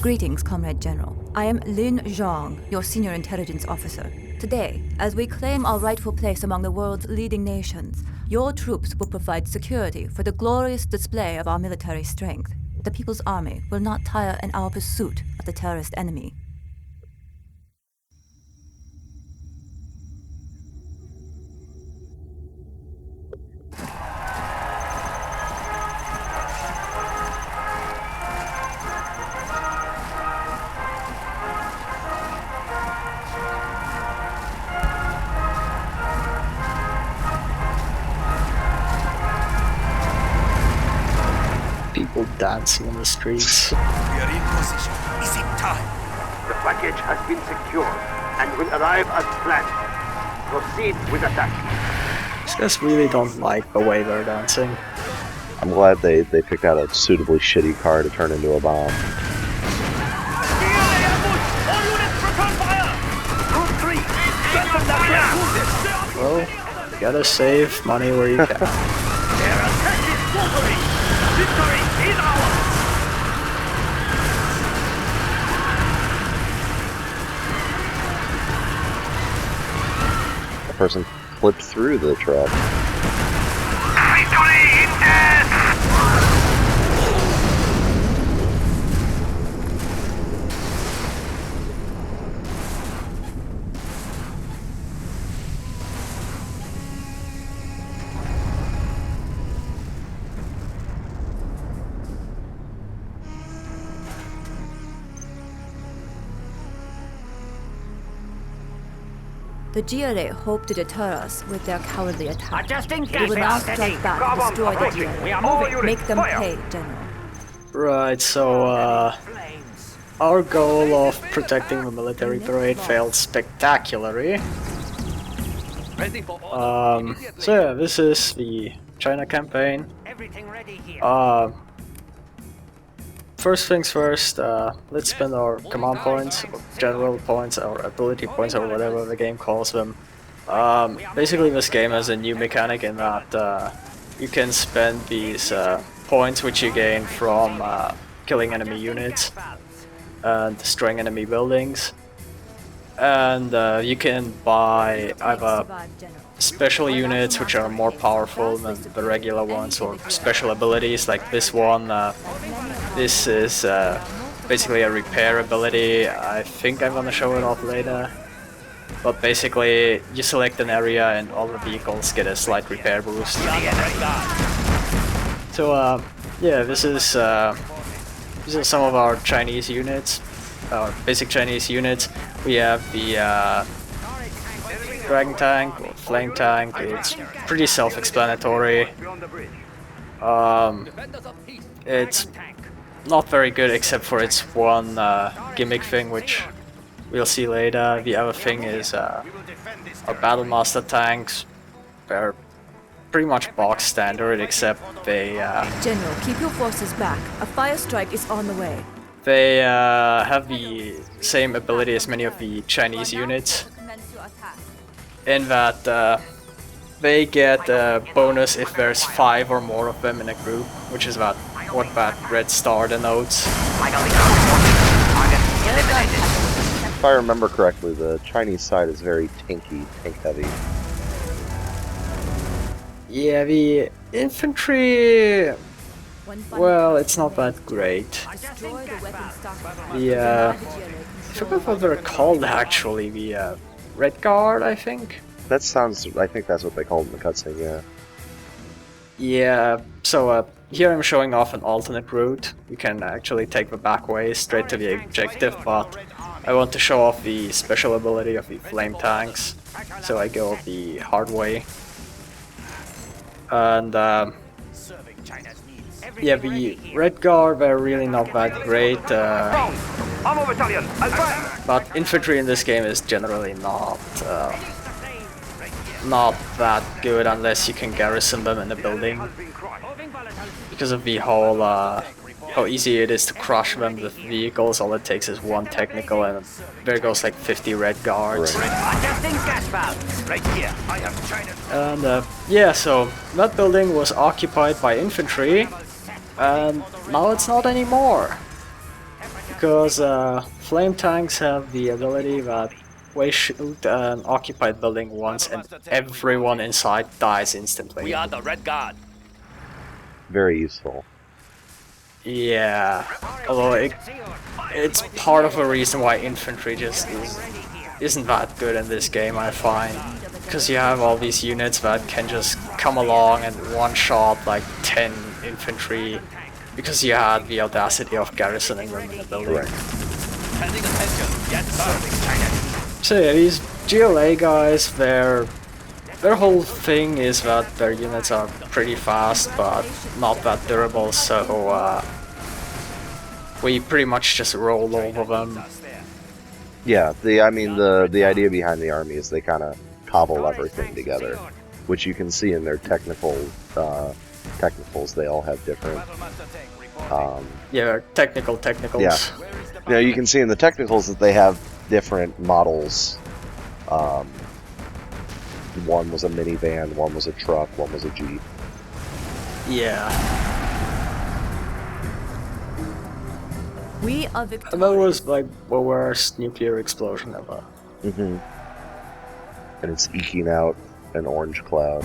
Greetings, Comrade General. I am Lin Zhang, your senior intelligence officer. Today, as we claim our rightful place among the world's leading nations, your troops will provide security for the glorious display of our military strength. The People's Army will not tire in our pursuit of the terrorist enemy. People dancing on the streets. We are in position. Is it time? The package has been secured and will arrive as planned. Proceed with attack. These guys really don't like the way they're dancing. I'm glad they picked out a suitably shitty car to turn into a bomb. Well, you gotta save money where you can. The person flipped through the truck. The GLA hope to deter us with their cowardly attack. Adjusting We will now strike back and destroy the GLA. Make them pay, General. Right, so our goal of protecting the military parade failed spectacularly. So yeah, this is the China campaign. Everything ready here. First things first, let's spend our command points, or general points, or ability points, or whatever the game calls them. Basically this game has a new mechanic in that you can spend these points which you gain from killing enemy units and destroying enemy buildings. And you can buy either special units which are more powerful than the regular ones, or special abilities like this one. This is basically a repair ability. I think I'm gonna show it off later. But basically, you select an area and all the vehicles get a slight repair boost. So yeah, these are some of our Chinese units, our basic Chinese units. We have the Dragon Tank, or Flame Tank. It's pretty self-explanatory. It's not very good except for its one gimmick thing, which we'll see later. The other thing is our Battle Master tanks. They're pretty much box standard, except they General, keep your forces back. A fire strike is on the way. they have the same ability as many of the Chinese units, in that they get a bonus if there's 5 or more of them in a group, which is what that red star denotes. If I remember correctly, the Chinese side is very tank heavy. Yeah, The infantry, well, it's not that great. I forgot what they're called actually, the Red Guard, I think? I think that's what they call it in the cutscene, yeah. Yeah, so here I'm showing off an alternate route. You can actually take the back way straight to the objective, but I want to show off the special ability of the flame tanks, so I go the hard way. And yeah, the Red Guard were really not that great, but infantry in this game is generally not that good unless you can garrison them in a building, because of the whole how easy it is to crush them with vehicles. All it takes is one technical and there goes like 50 red guards. And yeah, so that building was occupied by infantry, and now it's not anymore. because flame tanks have the ability that they shoot an occupied building once and everyone inside dies instantly. We are the Red Guard. Very useful. Yeah, although it's part of a reason why infantry just isn't that good in this game, I find. Because you have all these units that can just come along and one-shot like 10 infantry because you had the audacity of garrisoning them in the building. Paying attention. Yes, sir. So yeah, these GLA guys, their whole thing is that their units are pretty fast but not that durable, so we pretty much just roll over them. Yeah, the idea behind the army is they kind of cobble everything together, which you can see in their technicals. They all have different. Yeah, technicals. Yeah, you know, you can see in the technicals that they have different models. One was a minivan, one was a truck, one was a Jeep. Yeah. We are And that victorious. was like the worst nuclear explosion ever. Mm-hmm. And it's eking out an orange cloud.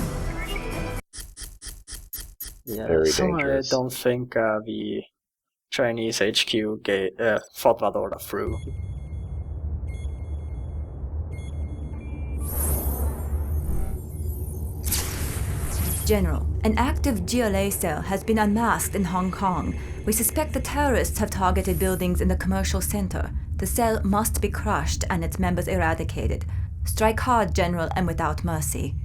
Yeah, Very so dangerous. I don't think the Chinese HQ thought that order through. General, an active GLA cell has been unmasked in Hong Kong. We suspect the terrorists have targeted buildings in the commercial center. The cell must be crushed and its members eradicated. Strike hard, General, and without mercy.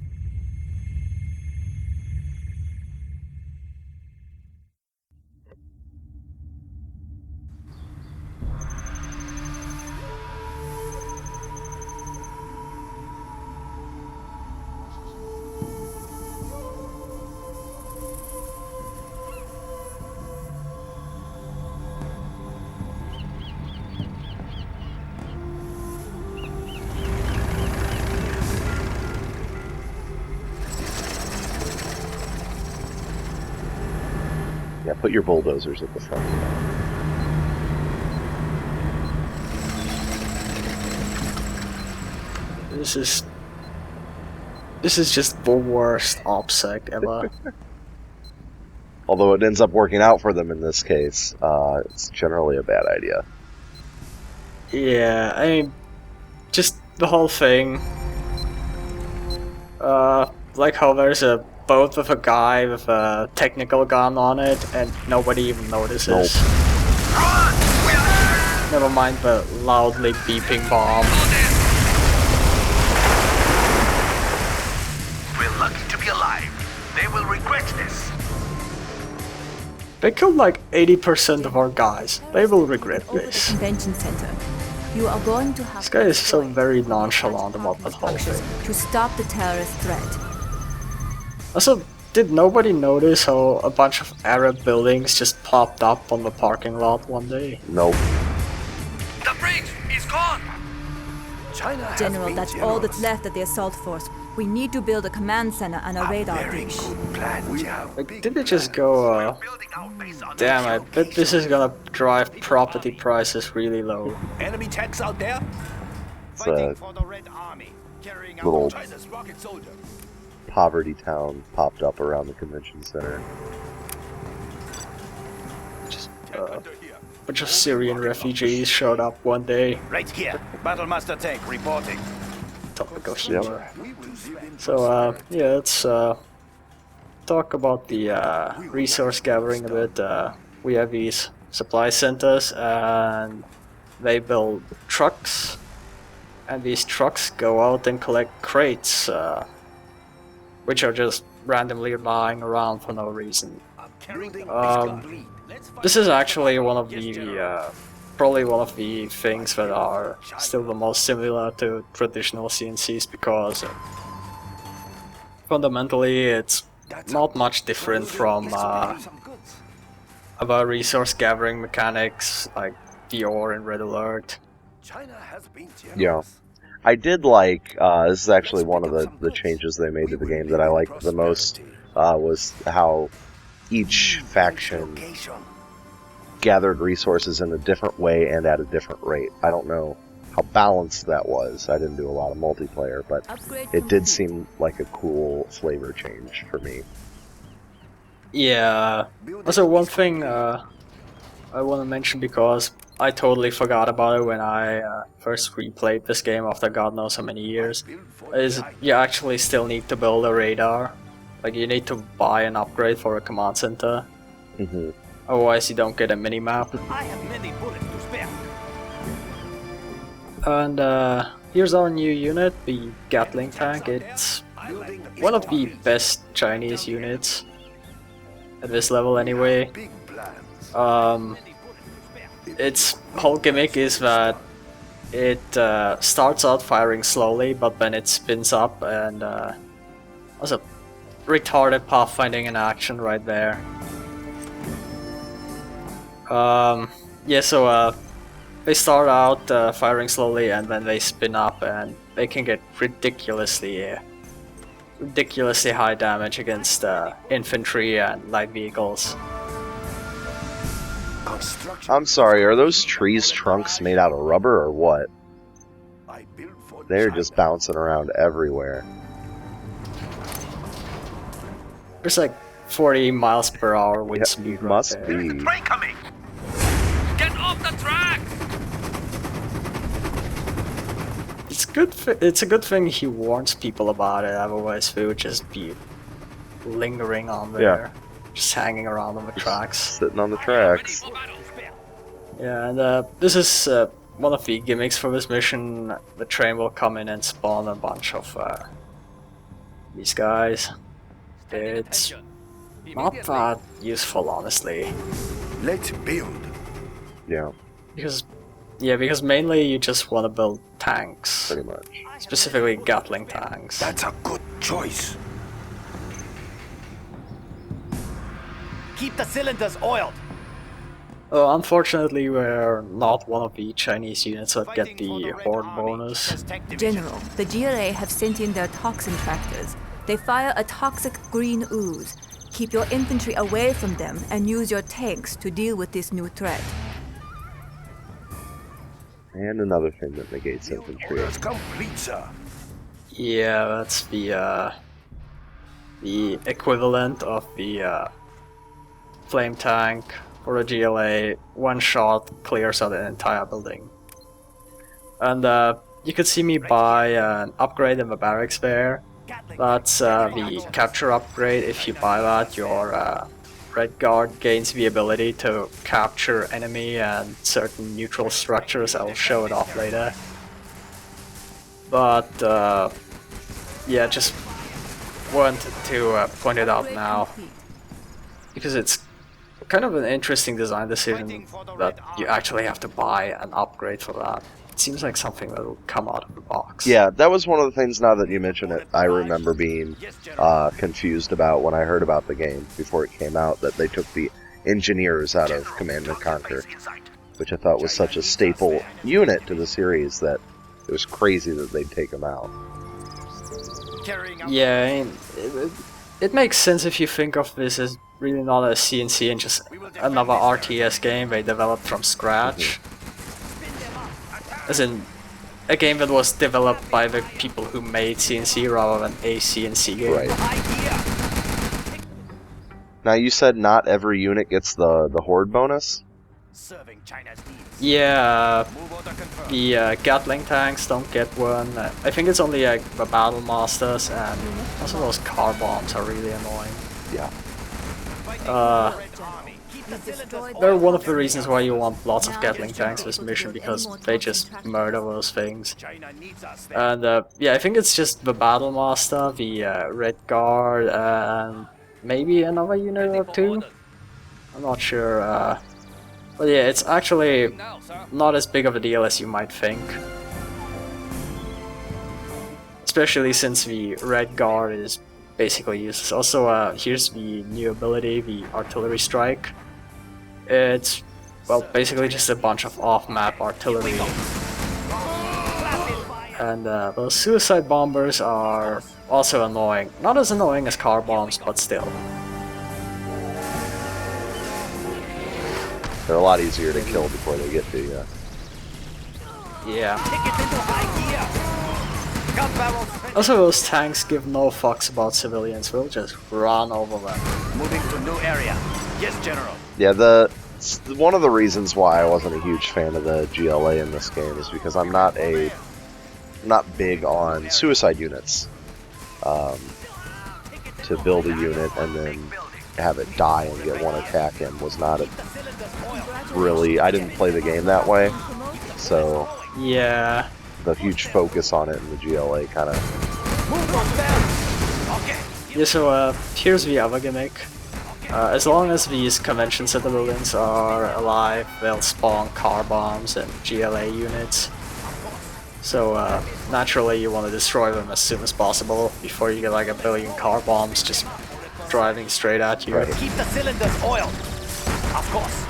Yeah, put your bulldozers at the front. This is just the worst OPSEC ever. Although it ends up working out for them in this case, it's generally a bad idea. Yeah, I mean, just the whole thing. Like how there's a boat with a guy with a technical gun on it and nobody even notices. Never mind the loudly beeping bomb. We're lucky to be alive. They will regret this. They killed like 80% of our guys. They will regret Over the this. convention center. You are going to have This guy is so very nonchalant about that whole structures thing. to stop the terrorist threat. Also, did nobody notice how a bunch of Arab buildings just popped up on the parking lot one day? Nope. The bridge is gone. China has General, been that's all that's generous. left of the assault force. We need to build a command center and a radar Very dish. good plan. We have Like, did it just go, building our base on damn, I bet this is gonna drive property prices really low. enemy tanks out there. It's a For the Red Army, carrying little China's rocket soldier. poverty town popped up around the convention center. Just, bunch of Syrian refugees showed up one day. Right here. Battlemaster tank reporting. Topic of Yep. humor. So, yeah, let's talk about the resource gathering a bit. We have these supply centers and they build trucks. And these trucks go out and collect crates, which are just randomly lying around for no reason. This is actually one of the probably one of the things that are still the most similar to traditional CNCs because fundamentally it's not much different from other resource gathering mechanics like Dior and Red Alert. China has been generous. Yeah. I did like, this is actually one of the changes they made to the game that I liked the most, was how each faction gathered resources in a different way and at a different rate. I don't know how balanced that was. I didn't do a lot of multiplayer, but Upgrade it did complete. seem like a cool flavor change for me. Yeah. Also, one thing I want to mention, because I totally forgot about it when I first replayed this game after God knows how many years, is you actually still need to build a radar. Like, you need to buy an upgrade for a command center. Hmm. Otherwise, you don't get a mini-map. I have many bullets to spare. And here's our new unit, the Gatling tank. It's one of the best Chinese units at this level anyway. Its whole gimmick is that it starts out firing slowly, but then it spins up, and also retarded pathfinding in action right there. Yeah, so they start out firing slowly, and then they spin up, and they can get ridiculously high damage against infantry and light vehicles. I'm sorry, are those trees' trunks made out of rubber or what? They're just bouncing around everywhere. There's like 40 miles per hour wind Yeah, speed right must there. be. Train coming! Get off the track! It's good. It's a good thing he warns people about it. Otherwise, they would just be lingering on there, just hanging around on the tracks. Sitting on the tracks. Yeah, and this is one of the gimmicks for this mission. The train will come in and spawn a bunch of these guys. It's not that useful, honestly, Let's build. Yeah, because mainly you just want to build tanks, pretty much. specifically Gatling tanks. That's a good choice. Keep the cylinders oiled. Unfortunately, we're not one of the Chinese units that get the horde bonus. General, the GLA have sent in their toxin tractors. They fire a toxic green ooze. Keep your infantry away from them and use your tanks to deal with this new threat. And another thing that negates infantry. Orders complete, sir. Yeah, that's the equivalent of the flame tank for a GLA. One shot clears out an entire building. And you could see me buy an upgrade in the barracks there. That's the capture upgrade. If you buy that, your Red Guard gains the ability to capture enemy and certain neutral structures. I'll show it off later. But yeah, just wanted to point it out now, because it's kind of an interesting design decision that you actually have to buy an upgrade for that. It seems like something that will come out of the box. Yeah, that was one of the things, now that you mention it, I remember being confused about when I heard about the game before it came out, that they took the engineers out of Command & Conquer, which I thought was such a staple unit to the series that it was crazy that they'd take them out. Yeah, I mean, it makes sense if you think of this as really not a CNC and just another RTS game they developed from scratch. As in, a game that was developed by the people who made CNC rather than a CNC game. Right. Now, you said not every unit gets the Horde bonus? Serving China's needs. Yeah, Move order confirmed. the Gatling tanks don't get one. I think it's only like the Battle Masters, and also those car bombs are really annoying. Yeah. Keep the cylinders They're oiled. one of the reasons why you want lots of Gatling tanks this mission, because they just murder those things. China needs us. And yeah, I think it's just the Battle Master, the Red Guard, and maybe another unit or two. I'm not sure. But yeah, it's actually Now, sir. not as big of a deal as you might think. Especially since the Red Guard is basically useless. Also, here's the new ability, the Artillery Strike. It's, well, basically just a bunch of off-map artillery. And those suicide bombers are also annoying. Not as annoying as car bombs, but still. They're a lot easier to kill before they get to you. Yeah. Tickets into high gear. Gun barrels. Also, those tanks give no fucks about civilians. We'll just run over them. Moving to new area. Yes, General. Yeah, one of the reasons why I wasn't a huge fan of the GLA in this game is because I'm not big on suicide units. To build a unit and then have it die and get one attack in was not really. I didn't play the game that way, so Yeah. the huge focus on it in the GLA kind of. Move those barrels. Okay. Yeah, so here's the other gimmick. As long as these convention center buildings are alive, they'll spawn car bombs and GLA units. So naturally you want to destroy them as soon as possible before you get like a billion car bombs just driving straight at you. Right. Keep the cylinders oiled. Of course.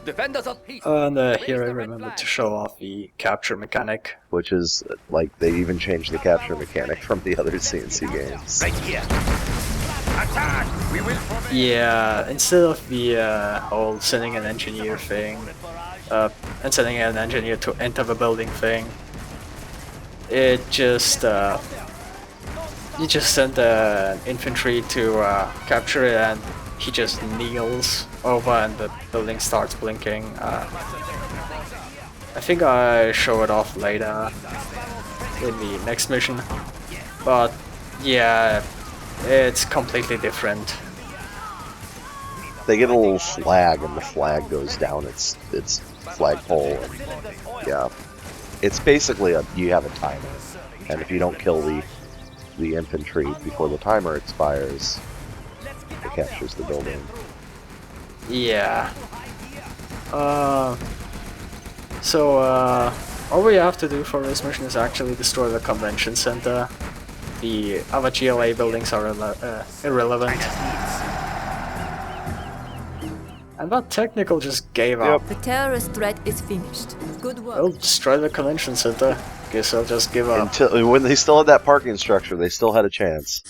Defenders of peace. And here I remember to show off the capture mechanic. Which is like they even changed the capture mechanic from the other CNC games. Right here. Attack! We will prevail. Yeah, instead of the whole sending an engineer thing, and sending an engineer to enter the building thing, it just you just send an infantry to capture it, and he just kneels over and the building starts blinking. I think I show it off later in the next mission, but yeah, it's completely different. They get a little flag and the flag goes down its flagpole. And, yeah, it's basically you have a timer, and if you don't kill the infantry before the timer expires, it captures the building. Yeah. So all we have to do for this mission is actually destroy the convention center. The other GLA buildings are irrelevant. And that technical just gave up. The terrorist threat is finished. Good work. They'll destroy the convention center. Guess I'll just give up. Until when they still had that parking structure, they still had a chance.